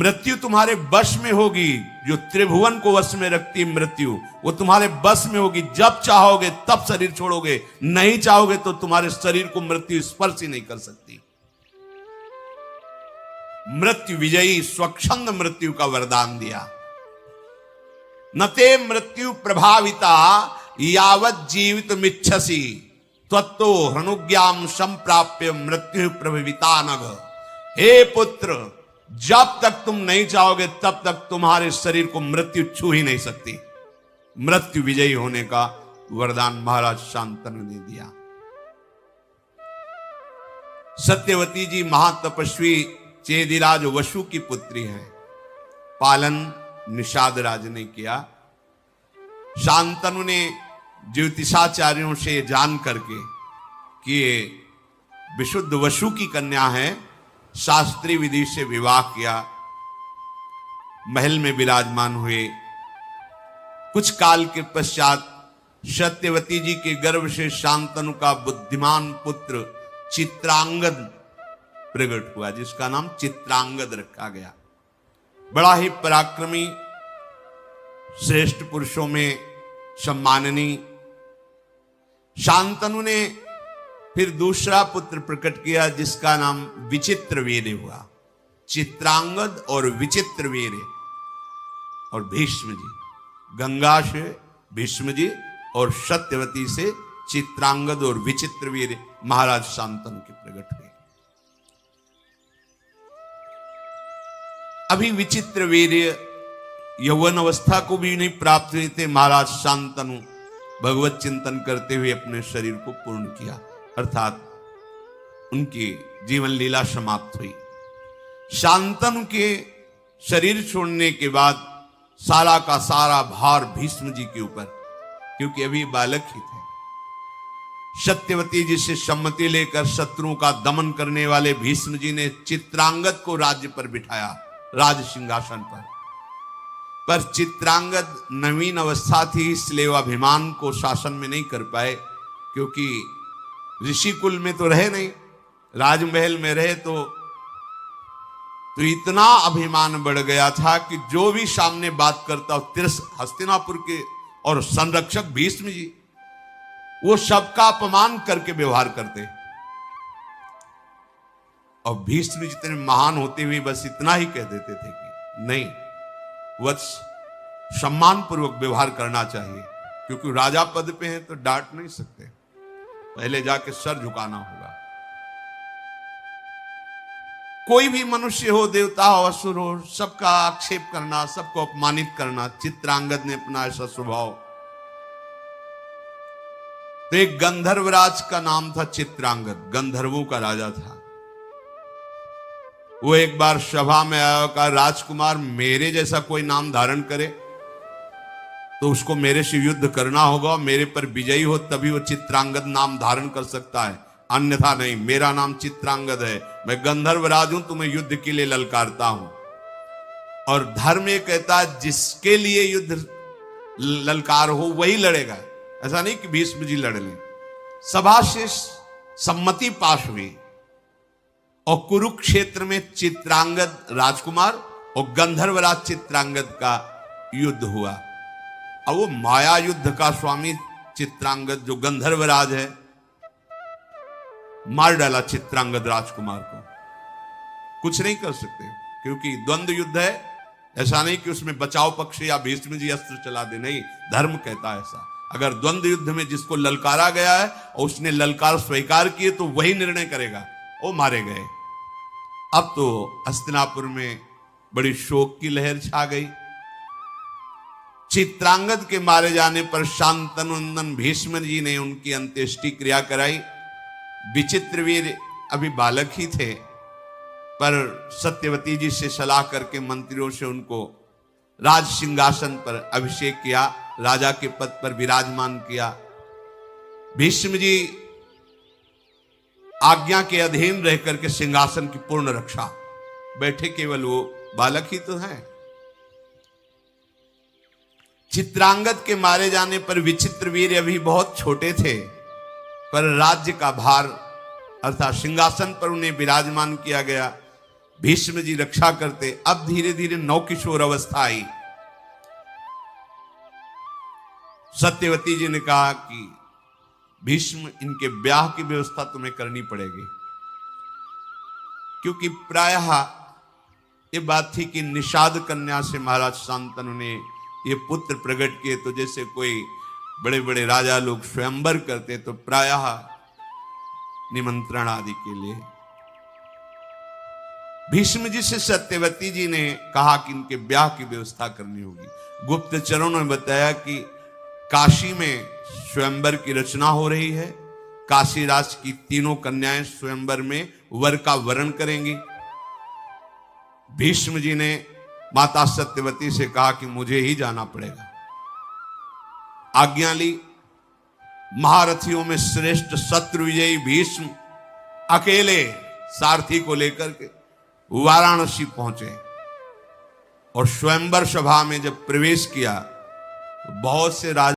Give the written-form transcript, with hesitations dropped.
मृत्यु तुम्हारे वश में होगी। जो त्रिभुवन को वश में रखती मृत्यु, वो तुम्हारे वश में होगी। जब चाहोगे तब शरीर छोड़ोगे, नहीं चाहोगे तो तुम्हारे शरीर को मृत्यु स्पर्श ही नहीं कर सकती। मृत्यु विजयी स्वच्छंद मृत्यु का वरदान दिया। नते मृत्यु प्रभाविता यावत जीवित मिच्छसी त्वत्तो हनुज्ञाम संप्राप्य मृत्यु प्रभाविता नग। हे पुत्र, जब तक तुम नहीं चाहोगे तब तक तुम्हारे शरीर को मृत्यु छू ही नहीं सकती। मृत्यु विजयी होने का वरदान महाराज शांतनु ने दिया। सत्यवती जी महातपस्वी चेदिराज वसु की पुत्री है। पालन निषाद राज ने किया। शांतनु ने ज्योतिषाचार्यों से जान करके कि ये विशुद्ध वसु की कन्या है, शास्त्रीय विधि से विवाह किया। महल में विराजमान हुए। कुछ काल के पश्चात सत्यवती जी के गर्भ से शांतनु का बुद्धिमान पुत्र चित्रांगद प्रकट हुआ, जिसका नाम चित्रांगद रखा गया। बड़ा ही पराक्रमी, श्रेष्ठ पुरुषों में सम्माननीय। शांतनु ने फिर दूसरा पुत्र प्रकट किया, जिसका नाम विचित्रवीर्य हुआ। चित्रांगद और विचित्रवीर्य और भीष्म जी, गंगा से भीष्म जी और सत्यवती से चित्रांगद और विचित्रवीर्य महाराज शांतनु के प्रकट हुए। अभी विचित्रवीर्य यौवन अवस्था को भी नहीं प्राप्त हुए थे। महाराज शांतनु भगवत चिंतन करते हुए अपने शरीर को पूर्ण किया, अर्थात उनकी जीवन लीला समाप्त हुई। शांतनु के शरीर छोड़ने के बाद सारा का सारा भार भीष्म जी के ऊपर, क्योंकि अभी बालक ही थे। सत्यवती जी से सम्मति लेकर शत्रुओं का दमन करने वाले भीष्म जी ने चित्रांगद को राज्य पर बिठाया, राज सिंहासन पर चित्रांगद नवीन अवस्था थी, इसलिए वह अभिमान को शासन में नहीं कर पाए। क्योंकि ऋषि कुल में तो रहे नहीं, राजमहल में रहे तो इतना अभिमान बढ़ गया था कि जो भी सामने बात करता हस्तिनापुर के और संरक्षक भीष्म जी, वो सबका अपमान करके व्यवहार करते। और भीष्म जितने महान होते हुए बस इतना ही कह देते थे कि नहीं, वत्स सम्मान पूर्वक व्यवहार करना चाहिए, क्योंकि राजा पद पे हैं तो डांट नहीं सकते, पहले जाके सर झुकाना होगा। कोई भी मनुष्य हो, देवता हो, असुर हो, सबका आक्षेप करना, सबको अपमानित करना, चित्रांगद ने अपना ऐसा स्वभाव। तो एक गंधर्वराज का नाम था चित्रांगद, गंधर्वों का राजा था। वो एक बार सभा में आया, कहा राजकुमार मेरे जैसा कोई नाम धारण करे तो उसको मेरे से युद्ध करना होगा, मेरे पर विजयी हो तभी वो चित्रांगद नाम धारण कर सकता है, अन्यथा नहीं। मेरा नाम चित्रांगद है, मैं गंधर्वराज हूं, तुम्हें युद्ध के लिए ललकारता हूं। और धर्म ये कहता है जिसके लिए युद्ध ललकार हो वही लड़ेगा, ऐसा नहीं कि भीष्म जी लड़ लें। सभा से सम्मति पास हुई और कुरुक्षेत्र में चित्रांगद राजकुमार और गंधर्वराज चित्रांगद का युद्ध हुआ। अब वो माया युद्ध का स्वामी चित्रांगद, जो गंधर्वराज है, मार डाला चित्रांगद राजकुमार को। कुछ नहीं कर सकते, क्योंकि द्वंद्व युद्ध है। ऐसा नहीं कि उसमें बचाव पक्ष या भीष्म जी अस्त्र चला दे, नहीं, धर्म कहता है ऐसा। अगर द्वंद्व युद्ध में जिसको ललकारा गया है और उसने ललकार स्वीकार किए तो वही निर्णय करेगा, वो मारे गए। अब तो हस्तिनापुर में बड़ी शोक की लहर छा गई। चित्रांगद के मारे जाने पर शांतनुनंदन भीष्म जी ने उनकी अंत्येष्टि क्रिया कराई। विचित्रवीर अभी बालक ही थे, पर सत्यवती जी से सलाह करके मंत्रियों से उनको राज सिंहासन पर अभिषेक किया, राजा के पद पर विराजमान किया। भीष्म जी आज्ञा के अधीन रह करके सिंहासन की पूर्ण रक्षा, बैठे केवल वो बालक ही तो हैं। चित्रांगद के मारे जाने पर विचित्रवीर अभी बहुत छोटे थे, पर राज्य का भार अर्थात सिंहासन पर उन्हें विराजमान किया गया। भीष्म जी रक्षा करते। अब धीरे धीरे नवकिशोर अवस्था आई। सत्यवती जी ने कहा कि भीष्म, इनके ब्याह की व्यवस्था तुम्हें करनी पड़ेगी, क्योंकि प्रायः ये बात थी कि निषाद कन्या से महाराज शांतनु ने ये पुत्र प्रकट किए, तो जैसे कोई बड़े बड़े राजा लोग स्वयंवर करते तो प्रायः निमंत्रण आदि के लिए। भीष्म जी से सत्यवती जी ने कहा कि इनके ब्याह की व्यवस्था करनी होगी। गुप्तचरों ने बताया कि काशी में स्वयंवर की रचना हो रही है। काशी राज की तीनों कन्याएं स्वयंवर में वर का वरण करेंगी। भीष्म जी ने माता सत्यवती से कहा कि मुझे ही जाना पड़ेगा। आज्ञा ली। महारथियों में श्रेष्ठ शत्रु विजयी भीष्म अकेले सारथी को लेकर के वाराणसी पहुंचे और स्वयंवर सभा में जब प्रवेश किया, बहुत से राजा